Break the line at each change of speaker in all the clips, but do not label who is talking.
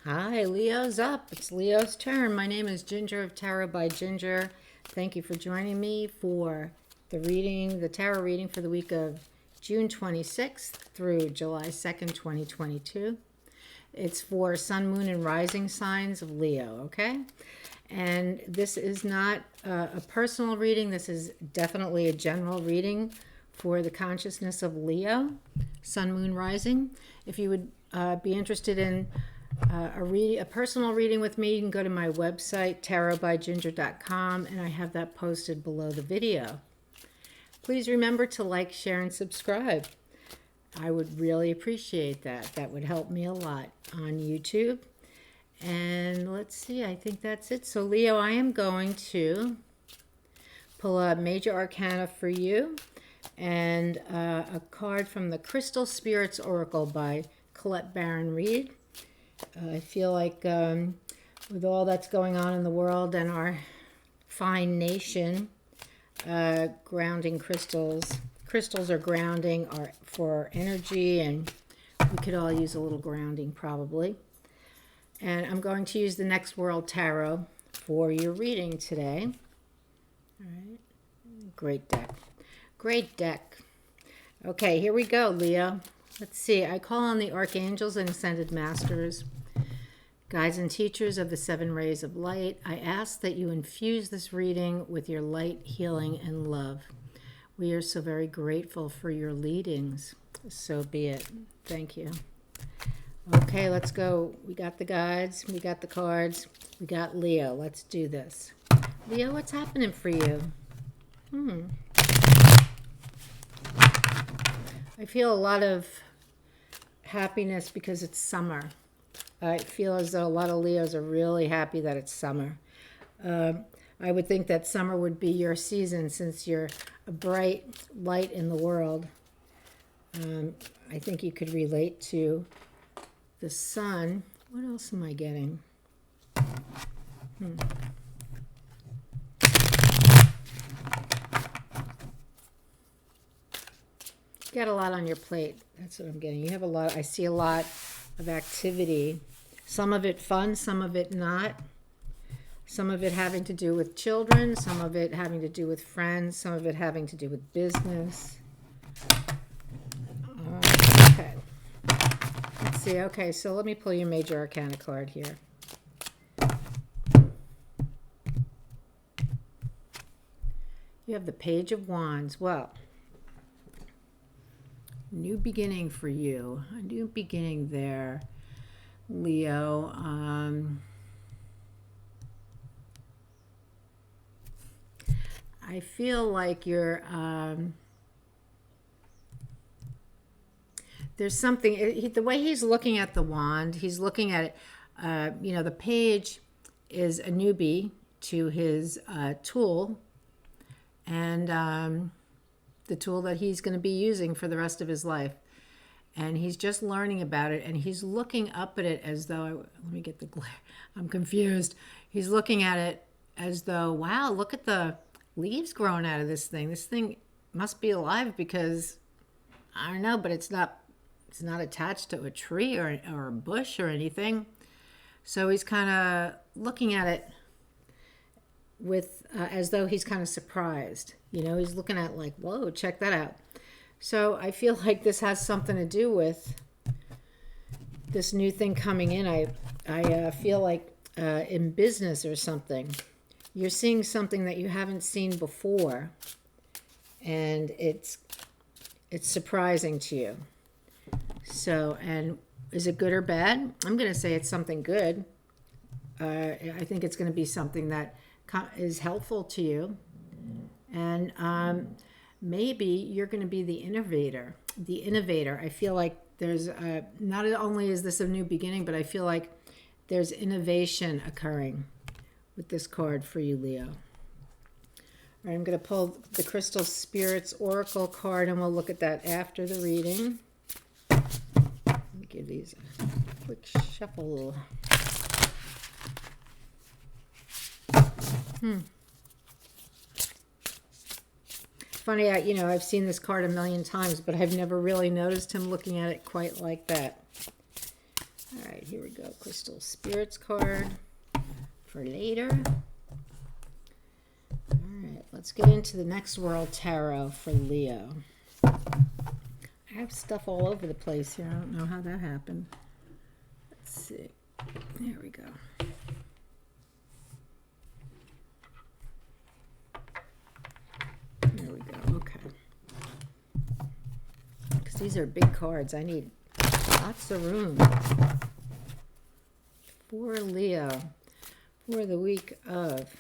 Hi, Leo's up. It's Leo's turn. My name is Ginger of Tarot by Ginger. Thank you for joining me for the tarot reading for the week of June 26th through July 2nd, 2022. It's for Sun, Moon, and Rising signs of Leo, okay? And this is not a personal reading. This is definitely a general reading for the consciousness of Leo, Sun, Moon, Rising. If you would be interested in a personal reading with me, you can go to my website, tarotbyginger.com, and I have that posted below the video. Please remember to like, share, and subscribe. I would really appreciate that. That would help me a lot on YouTube. And let's see, I think that's it. So Leo, I am going to pull a major arcana for you and a card from the Crystal Spirits Oracle by Colette Baron Reid. I feel like with all that's going on in the world and our fine nation, grounding crystals are grounding for energy, and we could all use a little grounding probably. And I'm going to use the Next World Tarot for your reading today. All right, great deck. Great deck. Okay, here we go, Leo. Let's see. I call on the archangels and ascended masters, guides and teachers of the seven rays of light. I ask that you infuse this reading with your light, healing, and love. We are so very grateful for your leadings. So be it. Thank you. Okay, let's go. We got the guides. We got the cards. We got Leo. Let's do this. Leo, what's happening for you? I feel a lot of happiness because it's summer. I feel as though a lot of Leos are really happy that it's summer. I would think that summer would be your season since you're a bright light in the world. I think you could relate to the sun. What else am I getting? You got a lot on your plate. That's what I'm getting. You have a lot. I see a lot of activity. Some of it fun, some of it not. Some of it having to do with children, some of it having to do with friends, some of it having to do with business. Okay. Let's see. Okay, so let me pull your major arcana card here. You have the Page of Wands. Well, new beginning for you. A new beginning there, Leo. I feel like you're there's something, the way he's looking at the wand, he's looking at it, the page is a newbie to his tool, and the tool that he's going to be using for the rest of his life. And he's just learning about it, and he's looking up at it as though, let me get the glare, I'm confused. He's looking at it as though, wow, look at the leaves growing out of this thing. This thing must be alive because, I don't know, but it's not attached to a tree or a bush or anything. So he's kind of looking at it with as though he's kind of surprised. He's looking at like, whoa, check that out. So I feel like this has something to do with this new thing coming in. I feel like in business or something, you're seeing something that you haven't seen before, and it's surprising to you. So, and is it good or bad? I'm going to say it's something good. I think it's going to be something that is helpful to you. And maybe you're going to be the innovator. I feel like there's, not only is this a new beginning, but I feel like there's innovation occurring with this card for you, Leo. All right, I'm going to pull the Crystal Spirits Oracle card, and we'll look at that after the reading. Let me give these a quick shuffle. Funny, I've seen this card a million times, but I've never really noticed him looking at it quite like that. All right, here we go. Crystal Spirits card for later. All right, let's get into the Next World Tarot for Leo. I have stuff all over the place here. I don't know how that happened. Let's see. There we go. There we go. Okay. Because these are big cards. I need lots of room. For Leo, for the week of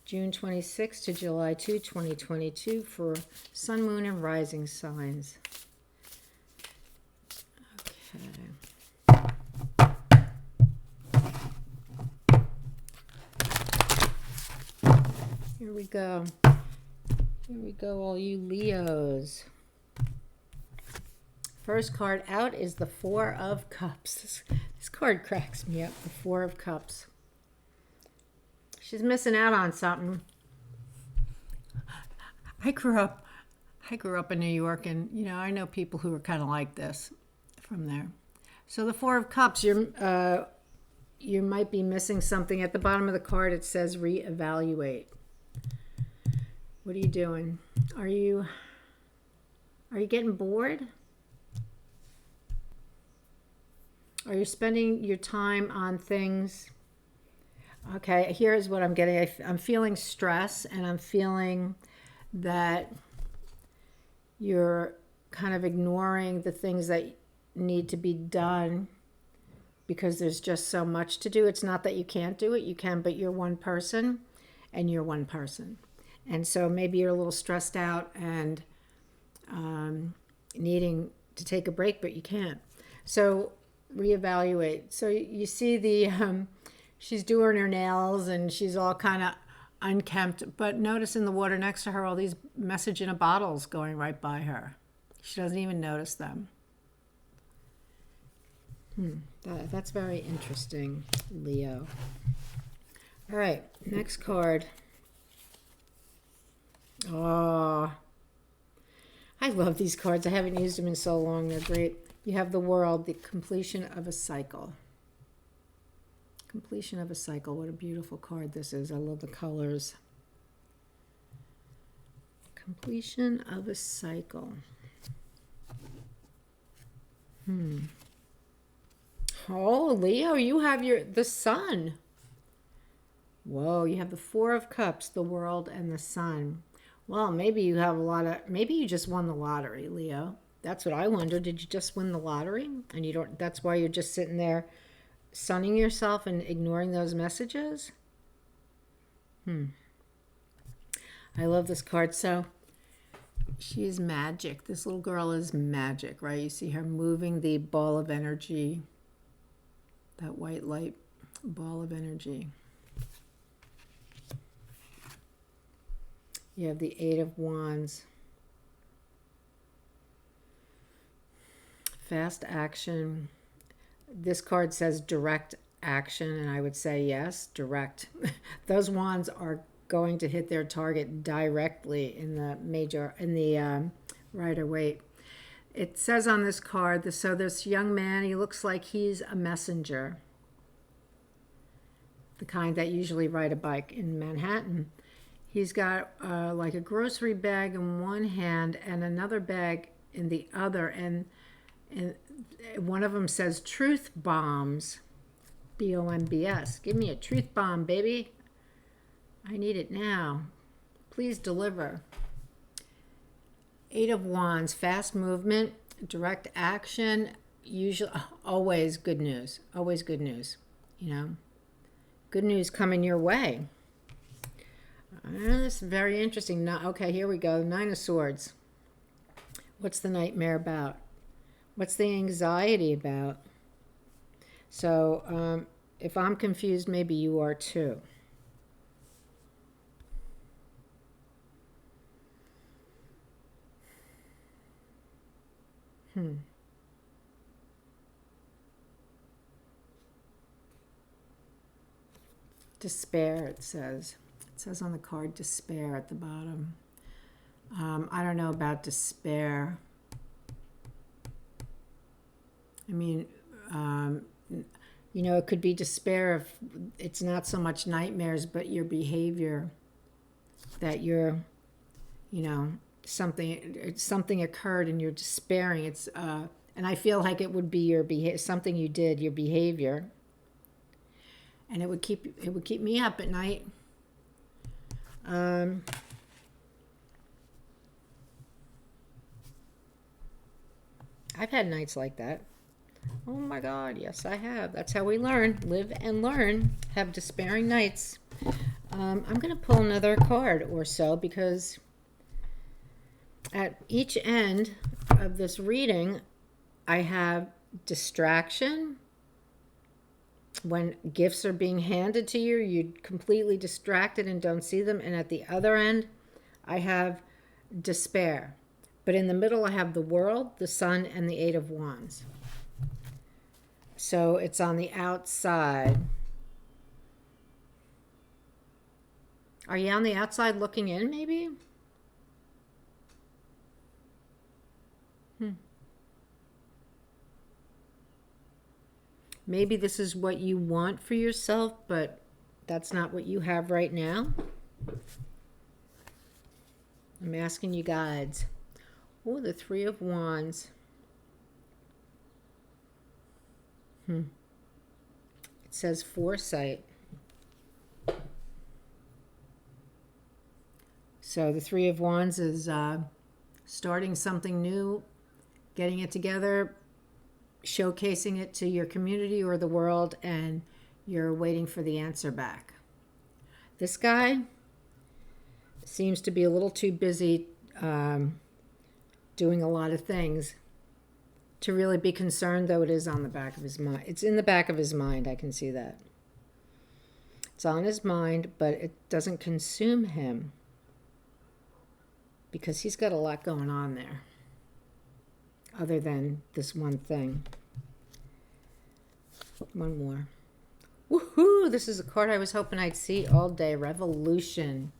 June 26 to July 2, 2022, for Sun, Moon, and Rising signs. Okay. Here we go. Here we go, all you Leos. First card out is the Four of Cups. This card cracks me up, the Four of Cups. She's missing out on something. I grew up in New York, and I know people who are kind of like this from there. So the Four of Cups, you might be missing something. At the bottom of the card it says reevaluate. What are you doing? Are you getting bored? Are you spending your time on things? Okay, here's what I'm getting. I'm feeling stress, and I'm feeling that you're kind of ignoring the things that need to be done because there's just so much to do. It's not that you can't do it. You can, but you're one person, and you're one person. And so maybe you're a little stressed out and needing to take a break, but you can't. So reevaluate. So you see she's doing her nails and she's all kind of unkempt, but notice in the water next to her all these message in a bottles going right by her. She doesn't even notice them. That's very interesting, Leo. All right, next card. Oh, I love these cards. I haven't used them in so long. They're great. You have the World, the completion of a cycle. Completion of a cycle. What a beautiful card this is. I love the colors. Completion of a cycle. Oh, Leo, you have the Sun. Whoa, you have the Four of Cups, the World, and the Sun. Well, maybe you have maybe you just won the lottery, Leo. That's what I wonder. Did you just win the lottery? And that's why you're just sitting there sunning yourself and ignoring those messages? I love this card. So she is magic. This little girl is magic, right? You see her moving the ball of energy, that white light ball of energy. You have the Eight of Wands. Fast action. This card says direct action, and I would say yes, direct. Those wands are going to hit their target directly in the Rider-Waite. It says on this card, so this young man, he looks like he's a messenger, the kind that usually ride a bike in Manhattan. He's got like a grocery bag in one hand and another bag in the other, and one of them says truth bombs, BOMBS. Give me a truth bomb, baby. I need it now. Please deliver. Eight of Wands, fast movement, direct action, usually always good news. Always good news, Good news coming your way. This is very interesting. Now, okay, here we go. Nine of Swords. What's the nightmare about? What's the anxiety about? So if I'm confused, maybe you are too. Despair, it says. It says on the card, despair at the bottom. I don't know about despair. I mean, it could be despair if it's not so much nightmares, but your behavior that you're, something occurred and you're despairing. And I feel like it would be something you did, your behavior, and it would keep me up at night. I've had nights like that. Oh my God, yes, I have. That's how we learn, live and learn. Have despairing nights. I'm going to pull another card or so, because at each end of this reading, I have distraction. When gifts are being handed to you, you're completely distracted and don't see them. And at the other end, I have despair. But in the middle, I have the World, the Sun, and the Eight of Wands. So it's on the outside. Are you on the outside looking in, maybe? Maybe this is what you want for yourself, but that's not what you have right now. I'm asking you guides. Oh, the Three of Wands. It says foresight. So the Three of Wands is starting something new, getting it together, showcasing it to your community or the world, and you're waiting for the answer back. This guy seems to be a little too busy doing a lot of things to really be concerned, though it is on the back of his mind. It's in the back of his mind, I can see that. It's on his mind, but it doesn't consume him because he's got a lot going on there other than this one thing. One more. Woohoo! This is a card I was hoping I'd see all day. Revolution.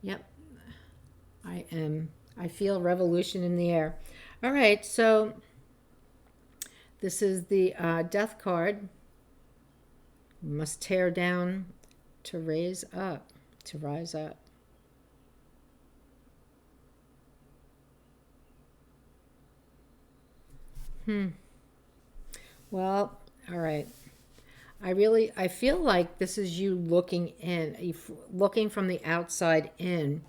Yep. I feel revolution in the air. All right, so this is the Death card. We must tear down to raise up, to rise up. Well, all right. I feel like this is you looking in, looking from the outside in,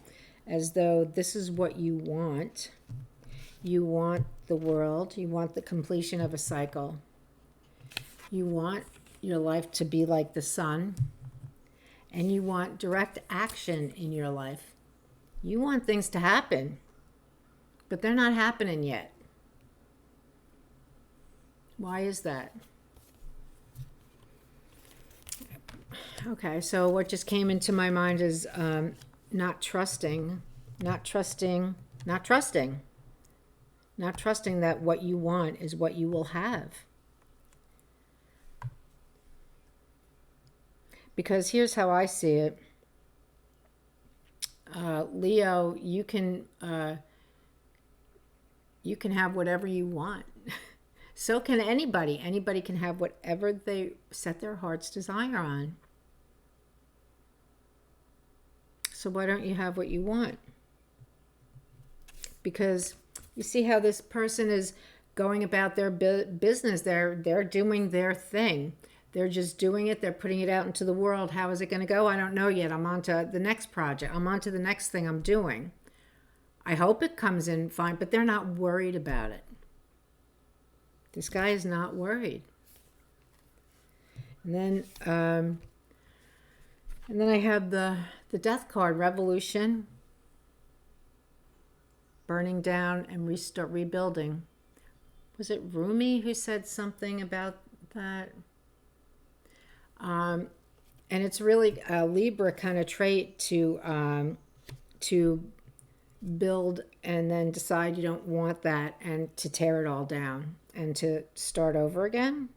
as though this is what you want. You want the world. You want the completion of a cycle. You want your life to be like the sun. And you want direct action in your life. You want things to happen, but they're not happening yet. Why is that? Okay, so what just came into my mind is not trusting that what you want is what you will have. Because here's how I see it. Leo, you can have whatever you want. So can anybody. Anybody can have whatever they set their heart's desire on. So why don't you have what you want? Because you see how this person is going about their business. They're doing their thing. They're just doing it. They're putting it out into the world. How is it going to go? I don't know yet. I'm on to the next project. I'm on to the next thing I'm doing. I hope it comes in fine, but they're not worried about it. This guy is not worried. And then I have the Death card, Revolution, burning down and rebuilding. Was it Rumi who said something about that? And it's really a Libra kind of trait to build and then decide you don't want that and to tear it all down and to start over again.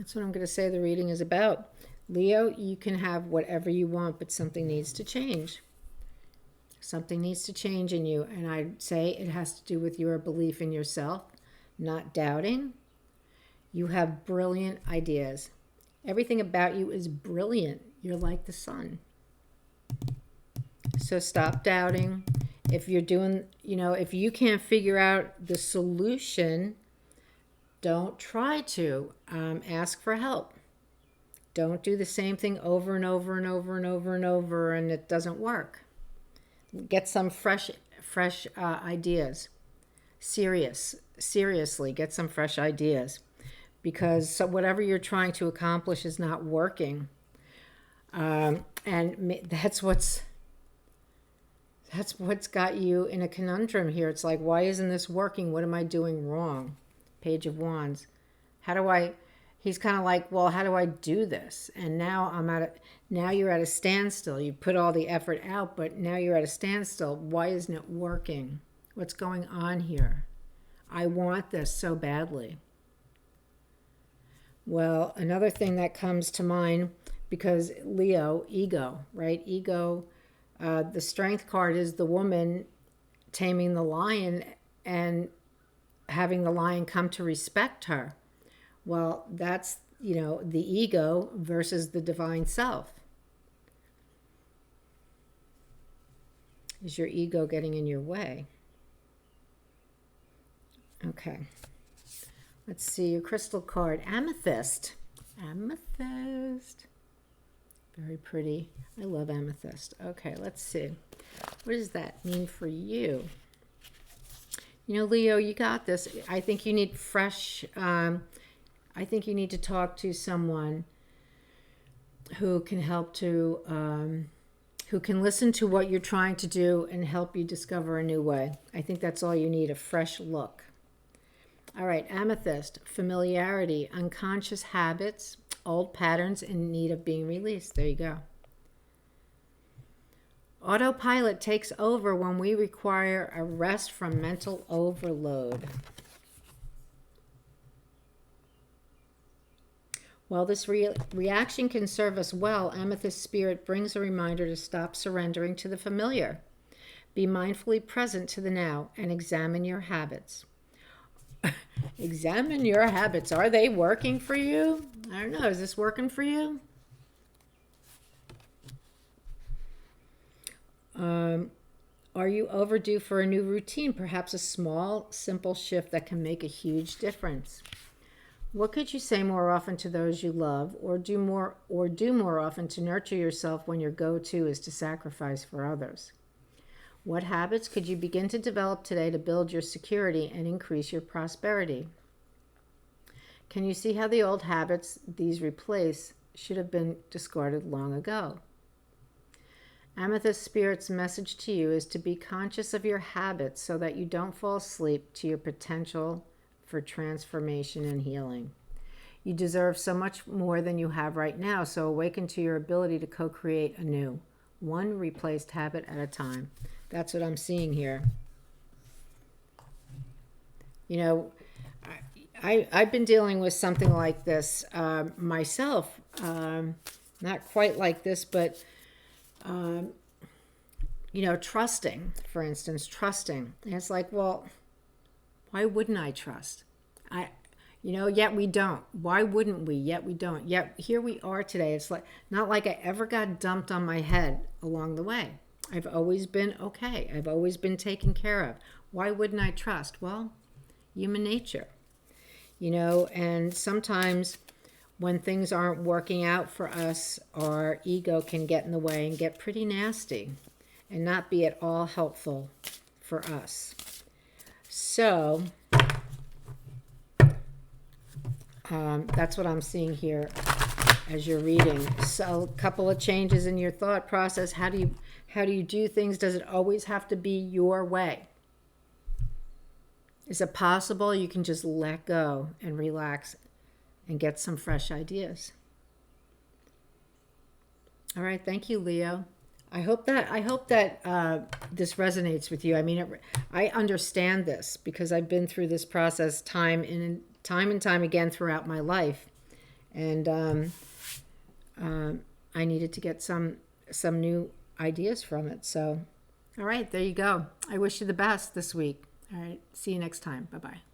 That's what I'm going to say the reading is about. Leo, you can have whatever you want, but something needs to change. Something needs to change in you. And I'd say it has to do with your belief in yourself, not doubting. You have brilliant ideas. Everything about you is brilliant. You're like the sun. So stop doubting. If you're doing, if you can't figure out the solution, don't try to. Ask for help. Don't do the same thing over and over and over and over and over and it doesn't work. Get some fresh ideas. Seriously, get some fresh ideas. Because whatever you're trying to accomplish is not working. And that's what's got you in a conundrum here. It's like, why isn't this working? What am I doing wrong? Page of Wands. He's kind of like, well, how do I do this? And now now you're at a standstill. You put all the effort out, but now you're at a standstill. Why isn't it working? What's going on here? I want this so badly. Well, another thing that comes to mind, because Leo, ego, right? Ego, the strength card is the woman taming the lion and having the lion come to respect her. Well, that's, the ego versus the divine self. Is your ego getting in your way? Okay. Let's see your crystal card. Amethyst. Amethyst. Very pretty. I love amethyst. Okay, let's see. What does that mean for you? Leo, you got this. I think you need fresh... I think you need to talk to someone who can help to... who can listen to what you're trying to do and help you discover a new way. I think that's all you need, a fresh look. All right, amethyst, familiarity, unconscious habits, old patterns in need of being released. There you go. Autopilot takes over when we require a rest from mental overload. While this reaction can serve us well, amethyst spirit brings a reminder to stop surrendering to the familiar. Be mindfully present to the now and examine your habits. Examine your habits. Are they working for you? I don't know. Is this working for you? Are you overdue for a new routine? Perhaps a small, simple shift that can make a huge difference. What could you say more often to those you love, or do more often to nurture yourself when your go-to is to sacrifice for others? What habits could you begin to develop today to build your security and increase your prosperity? Can you see how the old habits these replace should have been discarded long ago? Amethyst Spirit's message to you is to be conscious of your habits so that you don't fall asleep to your potential for transformation and healing. You deserve so much more than you have right now, so awaken to your ability to co-create anew, one replaced habit at a time. That's what I'm seeing here. I've been dealing with something like this myself. Not quite like this, but trusting, for instance, trusting. And it's like, well, why wouldn't I trust? Yet we don't. Why wouldn't we? Yet we don't. Yet here we are today. It's like not like I ever got dumped on my head along the way. I've always been okay. I've always been taken care of. Why wouldn't I trust? Well, human nature. And sometimes when things aren't working out for us, our ego can get in the way and get pretty nasty and not be at all helpful for us. So that's what I'm seeing here as you're reading. So a couple of changes in your thought process. How do you do things? Does it always have to be your way? Is it possible you can just let go and relax and get some fresh ideas? All right, thank you, Leo. I hope that this resonates with you. I mean, I understand this because I've been through this process time and time again throughout my life, and I needed to get some new ideas from it. So, all right, there you go. I wish you the best this week. All right, see you next time. Bye bye.